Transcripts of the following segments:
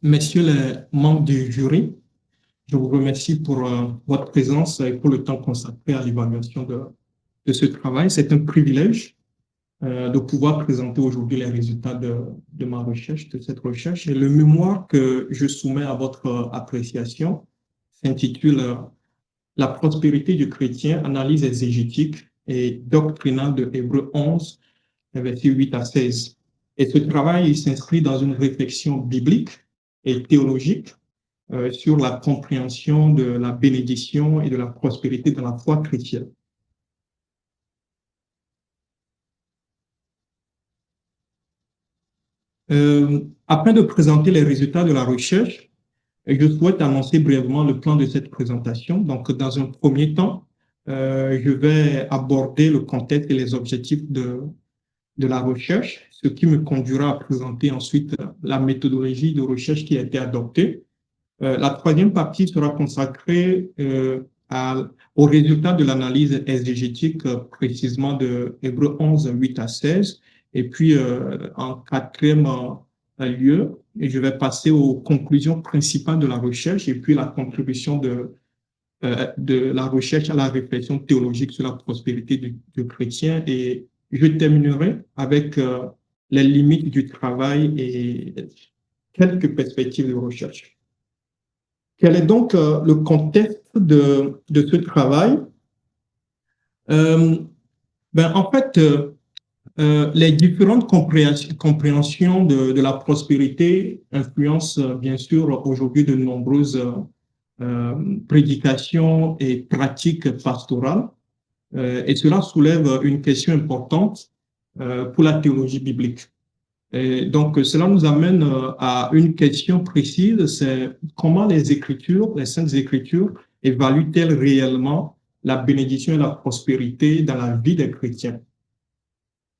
Messieurs les membres du jury, je vous remercie pour votre présence et pour le temps consacré à l'évaluation de ce travail. C'est un privilège de pouvoir présenter aujourd'hui les résultats de ma recherche, de cette recherche. Et le mémoire que je soumets à votre appréciation s'intitule La prospérité du chrétien, analyse exégétique et doctrinale de Hébreux 11, versets 8 à 16. Et ce travail s'inscrit dans une réflexion biblique et théologique sur la compréhension de la bénédiction et de la prospérité dans la foi chrétienne. Afin de présenter les résultats de la recherche, je souhaite annoncer brièvement le plan de cette présentation. Donc, dans un premier temps, je vais aborder le contexte et les objectifs de la recherche, ce qui me conduira à présenter ensuite la méthodologie de recherche qui a été adoptée. La troisième partie sera consacrée aux résultats de l'analyse exégétique, précisément de Hébreux 11, 8 à 16. Et puis, en quatrième lieu, je vais passer aux conclusions principales de la recherche et puis la contribution de la recherche à la réflexion théologique sur la prospérité du chrétien. Et je terminerai avec les limites du travail et quelques perspectives de recherche. Quel est donc le contexte de ce travail? En fait, les différentes compréhensions de la prospérité influencent bien sûr aujourd'hui de nombreuses prédications et pratiques pastorales. Et cela soulève une question importante pour la théologie biblique. Et donc, cela nous amène à une question précise, c'est comment les Écritures, les Saintes Écritures, évaluent-elles réellement la bénédiction et la prospérité dans la vie des chrétiens?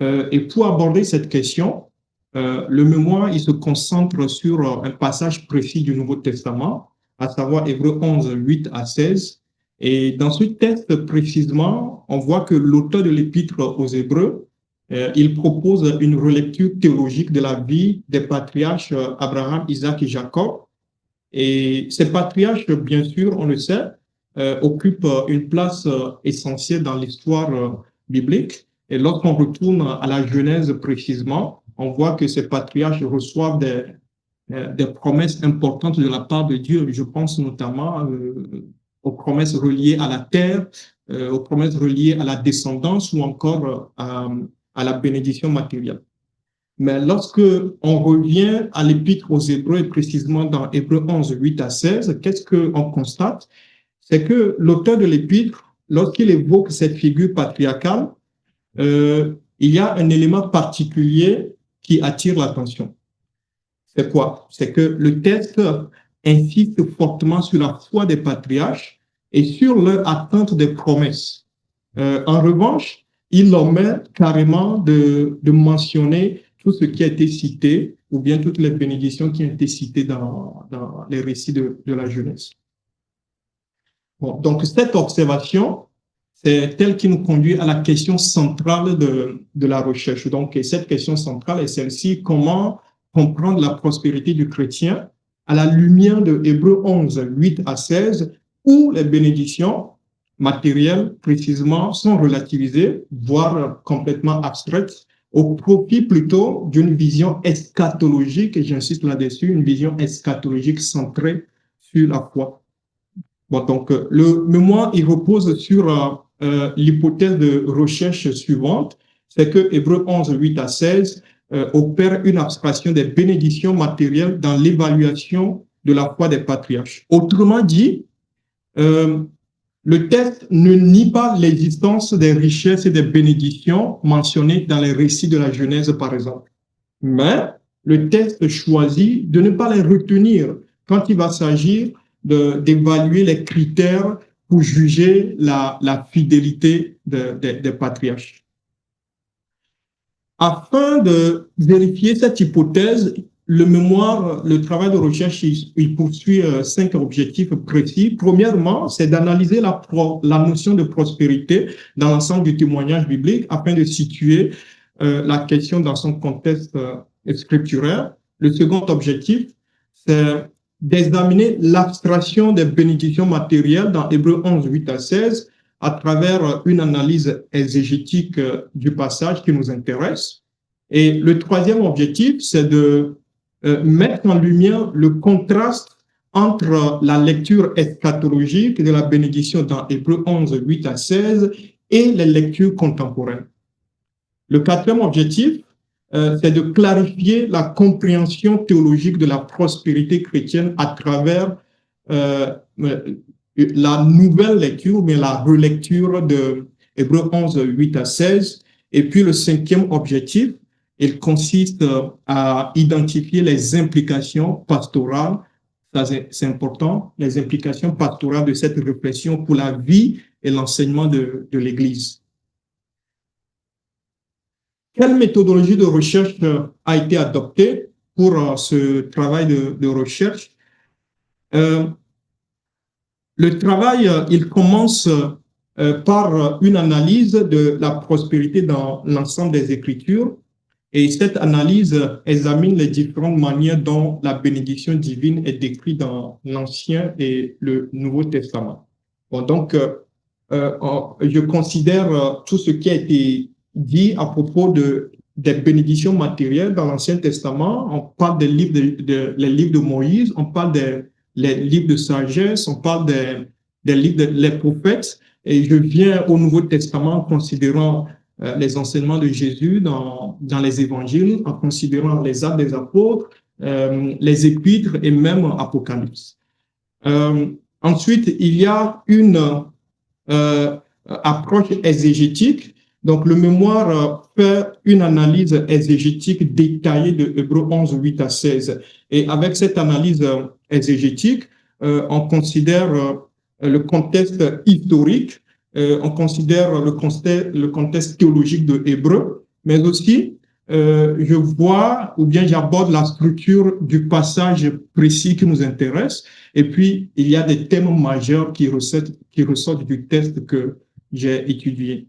Et pour aborder cette question, le mémoire, il se concentre sur un passage précis du Nouveau Testament, à savoir Hébreux 11, 8 à 16. Et dans ce texte précisément, on voit que l'auteur de l'épître aux Hébreux, il propose une relecture théologique de la vie des patriarches Abraham, Isaac et Jacob. Et ces patriarches, bien sûr, on le sait, occupent une place essentielle dans l'histoire biblique. Et lorsqu'on retourne à la Genèse précisément, on voit que ces patriarches reçoivent des promesses importantes de la part de Dieu. Je pense notamment aux promesses reliées à la terre, aux promesses reliées à la descendance ou encore à la bénédiction matérielle. Mais lorsque on revient à l'épître aux Hébreux, et précisément dans Hébreux 11, 8 à 16, qu'est-ce qu'on constate? C'est que l'auteur de l'épître, lorsqu'il évoque cette figure patriarcale, il y a un élément particulier qui attire l'attention. C'est quoi? C'est que le texte insiste fortement sur la foi des patriarches et sur leur attente des promesses. En revanche, il omet carrément de mentionner tout ce qui a été cité ou bien toutes les bénédictions qui ont été citées dans les récits de la Genèse. Bon, donc, cette observation, c'est elle qui nous conduit à la question centrale de la recherche. Donc, et cette question centrale est celle-ci: comment comprendre la prospérité du chrétien à la lumière de Hébreux 11, 8 à 16, où les bénédictions matérielles, précisément, sont relativisées, voire complètement abstraites, au profit plutôt d'une vision eschatologique, et j'insiste là-dessus, une vision eschatologique centrée sur la foi. Bon, donc, le mémoire, il repose sur l'hypothèse de recherche suivante, c'est que Hébreux 11, 8 à 16 opère une abstraction des bénédictions matérielles dans l'évaluation de la foi des patriarches. Autrement dit, le texte ne nie pas l'existence des richesses et des bénédictions mentionnées dans les récits de la Genèse, par exemple. Mais le texte choisit de ne pas les retenir quand il va s'agir d'évaluer les critères pour juger la fidélité des patriarches. Afin de vérifier cette hypothèse, le mémoire, le travail de recherche, il poursuit 5 objectifs précis. Premièrement, c'est d'analyser la notion de prospérité dans l'ensemble du témoignage biblique afin de situer la question dans son contexte scripturaire. Le second objectif, c'est d'examiner l'abstraction des bénédictions matérielles dans Hébreux 11, 8 à 16, à travers une analyse exégétique du passage qui nous intéresse. Et le troisième objectif, c'est de mettre en lumière le contraste entre la lecture eschatologique de la bénédiction dans Hébreux 11, 8 à 16 et les lectures contemporaines. Le quatrième objectif, c'est de clarifier la compréhension théologique de la prospérité chrétienne à travers la nouvelle lecture, mais la relecture de Hébreux 11, 8 à 16. Et puis le cinquième objectif, il consiste à identifier les implications pastorales, ça c'est important, les implications pastorales de cette réflexion pour la vie et l'enseignement de l'Église. Quelle méthodologie de recherche a été adoptée pour ce travail de recherche? Le travail, il commence par une analyse de la prospérité dans l'ensemble des Écritures, et cette analyse examine les différentes manières dont la bénédiction divine est décrite dans l'Ancien et le Nouveau Testament. Bon, donc, je considère tout ce qui a été dit à propos des bénédictions matérielles dans l'Ancien Testament. On parle des livres les livres de Moïse, on parle des livres de sagesse, on parle des livres des prophètes. Et je viens au Nouveau Testament en considérant les enseignements de Jésus dans les évangiles, en considérant les actes des apôtres, les épîtres et même Apocalypse. Ensuite, il y a une approche exégétique. Donc, le mémoire fait une analyse exégétique détaillée de Hébreux 11, 8 à 16. Et avec cette analyse exégétique, on considère le contexte historique, on considère le contexte théologique de Hébreux, mais aussi je vois ou bien j'aborde la structure du passage précis qui nous intéresse. Et puis, il y a des thèmes majeurs qui ressortent du texte que j'ai étudié.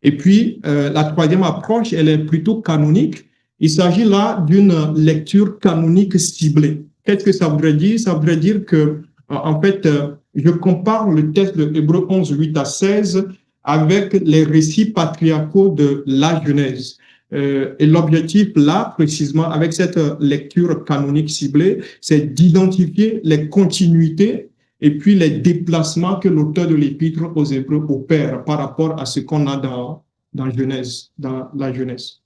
Et puis, la troisième approche, elle est plutôt canonique. Il s'agit là d'une lecture canonique ciblée. Qu'est-ce que ça voudrait dire? Ça voudrait dire que, en fait, je compare le texte de Hébreux 11, 8 à 16 avec les récits patriarcaux de la Genèse. Et l'objectif là, précisément, avec cette lecture canonique ciblée, c'est d'identifier les continuités et puis les déplacements que l'auteur de l'Épître aux Hébreux opère par rapport à ce qu'on a dans Genèse, dans la Genèse.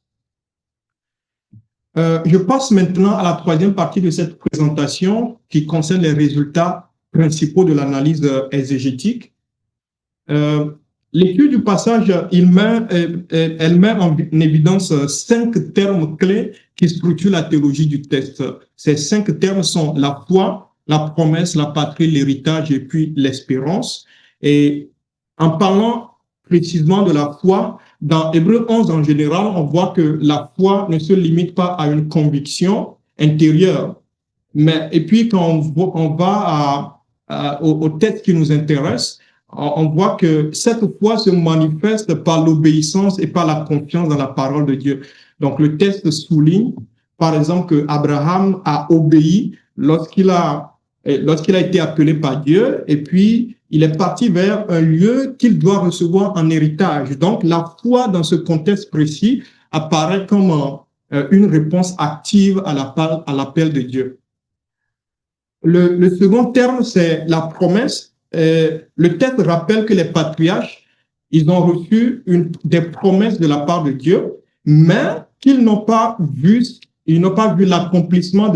Je passe maintenant à la troisième partie de cette présentation qui concerne les résultats principaux de l'analyse exégétique. L'étude du passage, elle met en évidence 5 termes clés qui structurent la théologie du texte. Ces 5 termes sont la foi, la promesse, la patrie, l'héritage et puis l'espérance. Et en parlant précisément de la foi, dans Hébreux 11 en général, on voit que la foi ne se limite pas à une conviction intérieure. Et puis quand on va au texte qui nous intéresse, on voit que cette foi se manifeste par l'obéissance et par la confiance dans la parole de Dieu. Donc le texte souligne, par exemple, que Abraham a obéi lorsqu'il a été appelé par Dieu, et puis il est parti vers un lieu qu'il doit recevoir en héritage. Donc la foi dans ce contexte précis apparaît comme une réponse active à l'appel de Dieu. Le second terme, c'est la promesse. Le texte rappelle que les patriarches, ils ont reçu des promesses de la part de Dieu, mais qu'ils n'ont pas vu l'accomplissement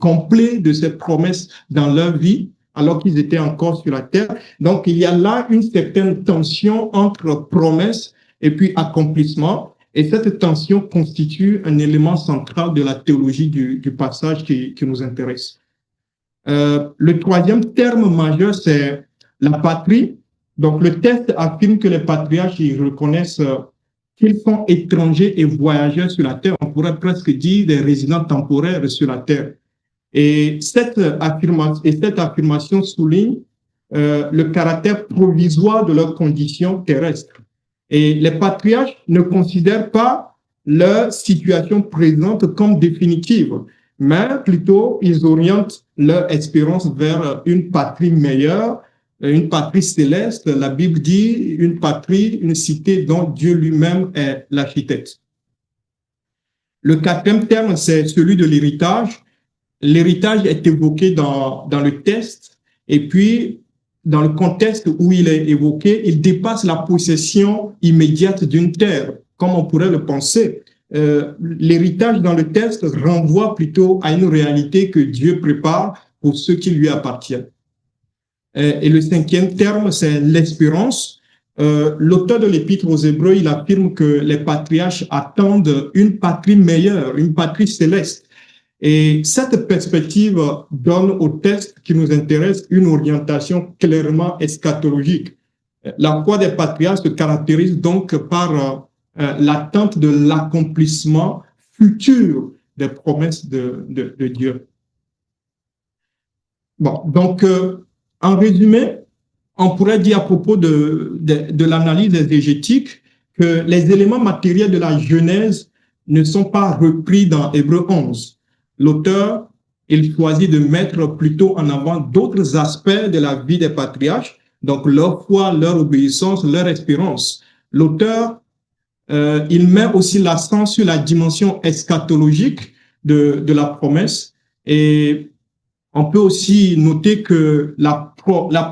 complet de ces promesses dans leur vie, alors qu'ils étaient encore sur la terre. Donc, il y a là une certaine tension entre promesse et puis accomplissement. Et cette tension constitue un élément central de la théologie du passage qui nous intéresse. Le troisième terme majeur, c'est la patrie. Donc, le texte affirme que les patriarches, ils reconnaissent qu'ils sont étrangers et voyageurs sur la terre. On pourrait presque dire des résidents temporaires sur la terre. Et cette affirmation souligne le caractère provisoire de leurs conditions terrestres. Et les patriarches ne considèrent pas leur situation présente comme définitive, mais plutôt ils orientent leur espérance vers une patrie meilleure, une patrie céleste. La Bible dit une patrie, une cité dont Dieu lui-même est l'architecte. Le quatrième terme, c'est celui de l'héritage. L'héritage est évoqué dans le texte, et puis dans le contexte où il est évoqué, il dépasse la possession immédiate d'une terre, comme on pourrait le penser. L'héritage dans le texte renvoie plutôt à une réalité que Dieu prépare pour ceux qui lui appartiennent. Et le cinquième terme, c'est l'espérance. L'auteur de l'Épître aux Hébreux, il affirme que les patriarches attendent une patrie meilleure, une patrie céleste. Et cette perspective donne au texte qui nous intéresse une orientation clairement eschatologique. La foi des patriarches se caractérise donc par l'attente de l'accomplissement futur des promesses de Dieu. Bon, donc, en résumé, on pourrait dire à propos de l'analyse exégétique que les éléments matériels de la Genèse ne sont pas repris dans Hébreux 11. L'auteur, il choisit de mettre plutôt en avant d'autres aspects de la vie des patriarches, donc leur foi, leur obéissance, leur espérance. L'auteur, il met aussi l'accent sur la dimension eschatologique de la promesse, et on peut aussi noter que la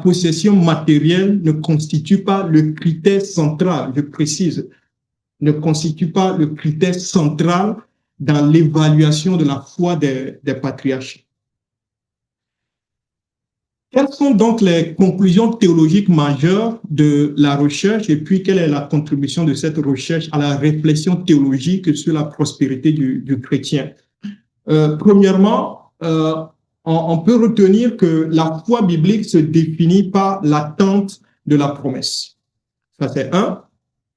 possession matérielle ne constitue pas le critère central, je précise, ne constitue pas le critère central dans l'évaluation de la foi des patriarches. Quelles sont donc les conclusions théologiques majeures de la recherche, et puis quelle est la contribution de cette recherche à la réflexion théologique sur la prospérité du chrétien? Premièrement, on peut retenir que la foi biblique se définit par l'attente de la promesse. Ça, c'est un.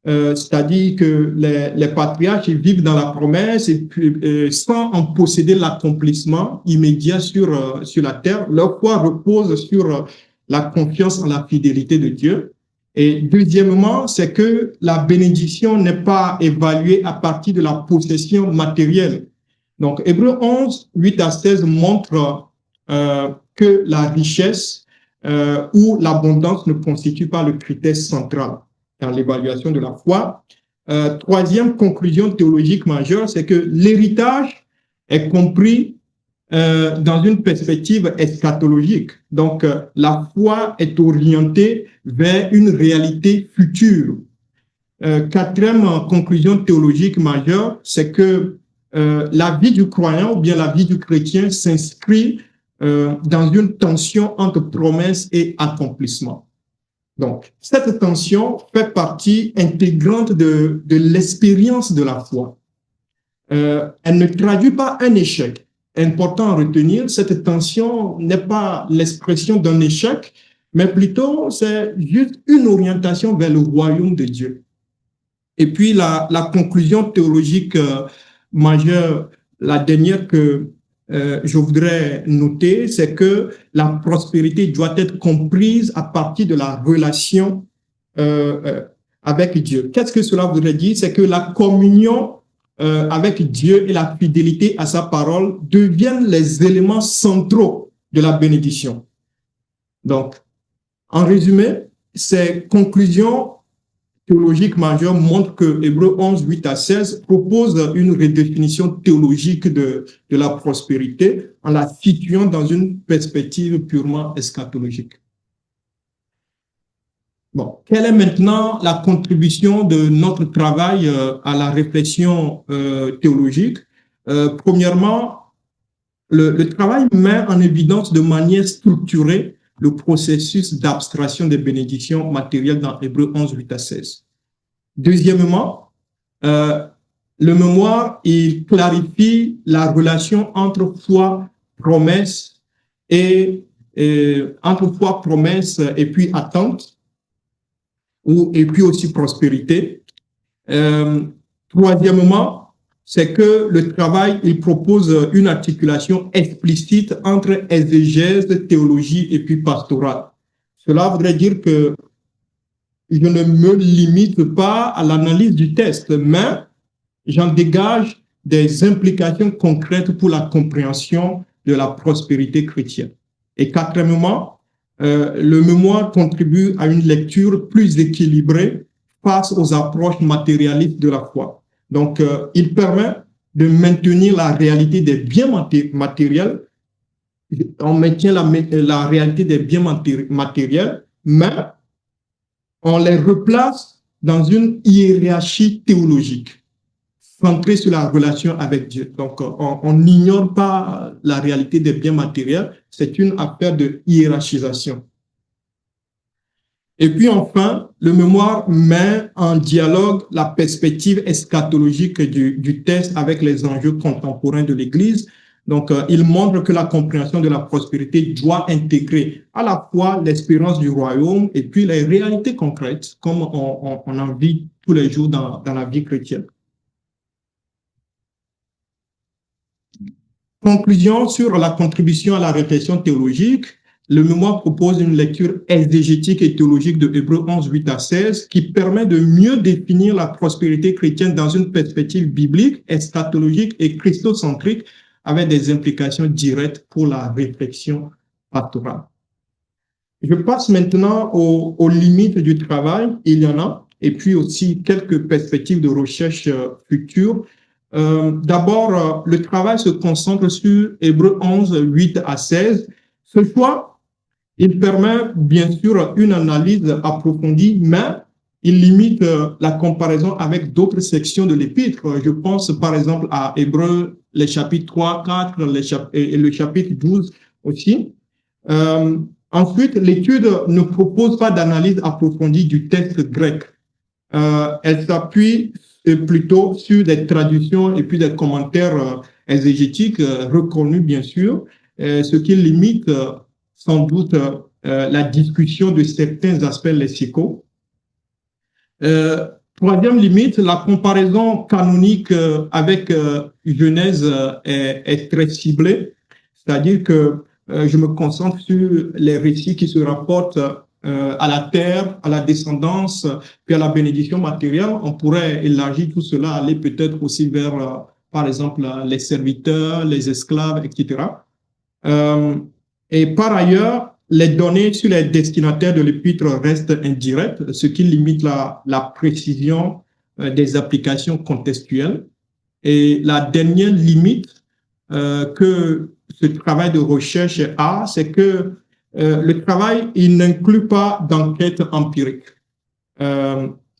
C'est-à-dire que les patriarches ils vivent dans la promesse et puis, sans en posséder l'accomplissement immédiat sur la terre. Leur foi repose sur la confiance en la fidélité de Dieu. Et deuxièmement, c'est que la bénédiction n'est pas évaluée à partir de la possession matérielle. Donc, Hébreux 11, 8 à 16 montre que la richesse ou l'abondance ne constitue pas le critère central dans l'évaluation de la foi. Troisième conclusion théologique majeure, c'est que l'héritage est compris dans une perspective eschatologique. Donc, la foi est orientée vers une réalité future. Quatrième conclusion théologique majeure, c'est que la vie du croyant ou bien la vie du chrétien s'inscrit dans une tension entre promesse et accomplissement. Donc, cette tension fait partie intégrante de l'expérience de la foi. Elle ne traduit pas un échec. Important à retenir, cette tension n'est pas l'expression d'un échec, mais plutôt c'est juste une orientation vers le royaume de Dieu. Et puis la conclusion théologique majeure, la dernière que je voudrais noter, c'est que la prospérité doit être comprise à partir de la relation avec Dieu. Qu'est-ce que cela voudrait dire? C'est que la communion avec Dieu et la fidélité à sa parole deviennent les éléments centraux de la bénédiction. Donc, en résumé, ces conclusions théologiques majeures montrent que Hébreux 11, 8 à 16 propose une redéfinition théologique de la prospérité en la situant dans une perspective purement eschatologique. Bon, quelle est maintenant la contribution de notre travail à la réflexion théologique? Premièrement, le travail met en évidence de manière structurée le processus d'abstraction des bénédictions matérielles dans Hébreux 11, 8 à 16. Deuxièmement, le mémoire, il clarifie la relation entre foi, promesse et puis attente, et puis aussi prospérité. Troisièmement, c'est que le travail, il propose une articulation explicite entre exégèse, théologie et puis pastorale. Cela voudrait dire que je ne me limite pas à l'analyse du texte, mais j'en dégage des implications concrètes pour la compréhension de la prospérité chrétienne. Et quatrièmement, le mémoire contribue à une lecture plus équilibrée face aux approches matérialistes de la foi. Donc, il permet de maintenir la réalité des biens matériels. On maintient la réalité des biens matériels, mais on les replace dans une hiérarchie théologique centrée sur la relation avec Dieu. Donc, on n'ignore pas la réalité des biens matériels, c'est une affaire de hiérarchisation. Et puis enfin, le mémoire met en dialogue la perspective eschatologique du texte avec les enjeux contemporains de l'Église. Donc, il montre que la compréhension de la prospérité doit intégrer à la fois l'expérience du royaume et puis les réalités concrètes, comme on en vit tous les jours dans la vie chrétienne. Conclusion sur la contribution à la réflexion théologique. Le mémoire propose une lecture exégétique et théologique de Hébreux 11, 8 à 16 qui permet de mieux définir la prospérité chrétienne dans une perspective biblique, eschatologique et christocentrique avec des implications directes pour la réflexion pastorale. Je passe maintenant aux limites du travail, il y en a, et puis aussi quelques perspectives de recherche futures. D'abord, le travail se concentre sur Hébreux 11, 8 à 16. Ce choix, il permet bien sûr une analyse approfondie, mais il limite la comparaison avec d'autres sections de l'Épître. Je pense par exemple à Hébreux, les chapitres 3, 4 et le chapitre 12 aussi. Ensuite, l'étude ne propose pas d'analyse approfondie du texte grec. Elle s'appuie plutôt sur des traductions et puis des commentaires exégétiques reconnus, bien sûr, ce qui limite sans doute la discussion de certains aspects lexicaux. Troisième limite, la comparaison canonique avec Genèse est très ciblée, c'est-à-dire que je me concentre sur les récits qui se rapportent à la terre, à la descendance, puis à la bénédiction matérielle. On pourrait élargir tout cela, aller peut-être aussi vers, par exemple, les serviteurs, les esclaves, etc. Et par ailleurs, les données sur les destinataires de l'épître restent indirectes, ce qui limite la précision des applications contextuelles. Et la dernière limite que ce travail de recherche a, c'est que le travail, il n'inclut pas d'enquête empirique,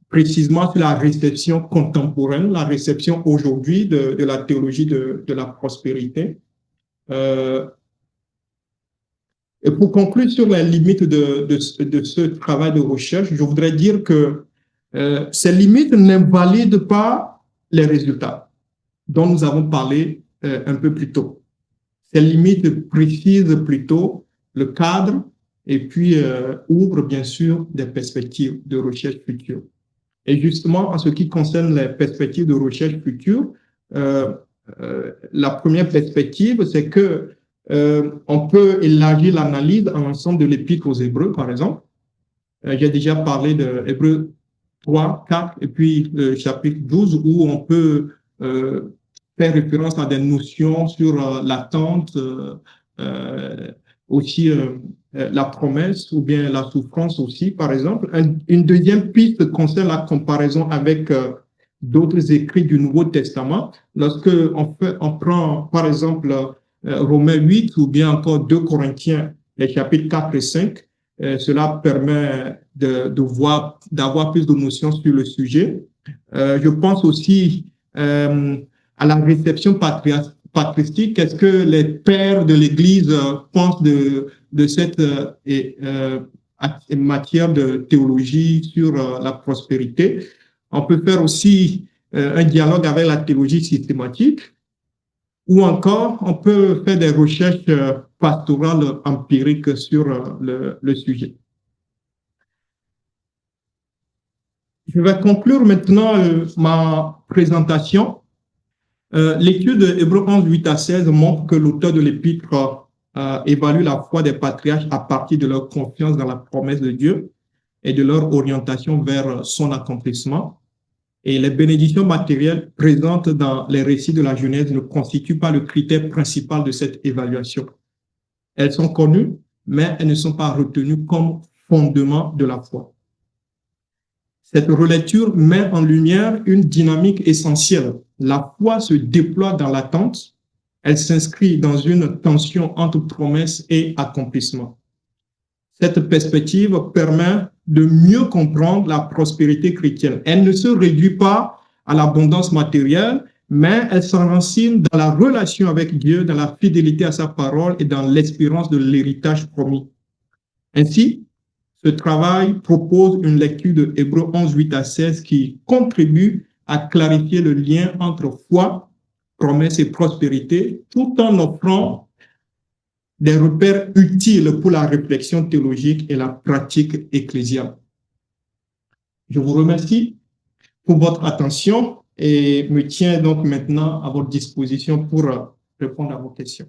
précisément sur la réception contemporaine, la réception aujourd'hui de la théologie de la prospérité. Et pour conclure sur les limites de ce travail de recherche, je voudrais dire que ces limites n'invalident pas les résultats dont nous avons parlé un peu plus tôt. Ces limites précisent plutôt le cadre et puis ouvrent bien sûr des perspectives de recherche future. Et justement, en ce qui concerne les perspectives de recherche future, la première perspective, c'est que on peut élargir l'analyse à l'ensemble de l'épître aux Hébreux, par exemple. J'ai déjà parlé de Hébreux 3, 4 et puis le chapitre 12 où on peut faire référence à des notions sur l'attente, aussi la promesse ou bien la souffrance aussi, par exemple. Une deuxième piste concerne la comparaison avec d'autres écrits du Nouveau Testament. Lorsque on prend, par exemple, Romains 8 ou bien encore 2 Corinthiens, les chapitres 4 et 5, cela permet d'avoir plus de notions sur le sujet. Je pense aussi à la réception patristique. Qu'est-ce que les pères de l'Église pensent de cette matière de théologie sur la prospérité? On peut faire aussi un dialogue avec la théologie systématique, ou encore on peut faire des recherches pastorales empiriques sur le sujet. Je vais conclure maintenant ma présentation. L'étude de Hébreux 11, 8 à 16 montre que l'auteur de l'épître évalue la foi des patriarches à partir de leur confiance dans la promesse de Dieu et de leur orientation vers son accomplissement. Et les bénédictions matérielles présentes dans les récits de la Genèse ne constituent pas le critère principal de cette évaluation. Elles sont connues, mais elles ne sont pas retenues comme fondement de la foi. Cette relecture met en lumière une dynamique essentielle. La foi se déploie dans l'attente, elle s'inscrit dans une tension entre promesse et accomplissement. Cette perspective permet de mieux comprendre la prospérité chrétienne. Elle ne se réduit pas à l'abondance matérielle, mais elle s'enracine dans la relation avec Dieu, dans la fidélité à sa parole et dans l'espérance de l'héritage promis. Ainsi, ce travail propose une lecture de Hébreux 11, 8 à 16 qui contribue à clarifier le lien entre foi, promesse et prospérité, tout en offrant des repères utiles pour la réflexion théologique et la pratique ecclésiale. Je vous remercie pour votre attention et me tiens donc maintenant à votre disposition pour répondre à vos questions.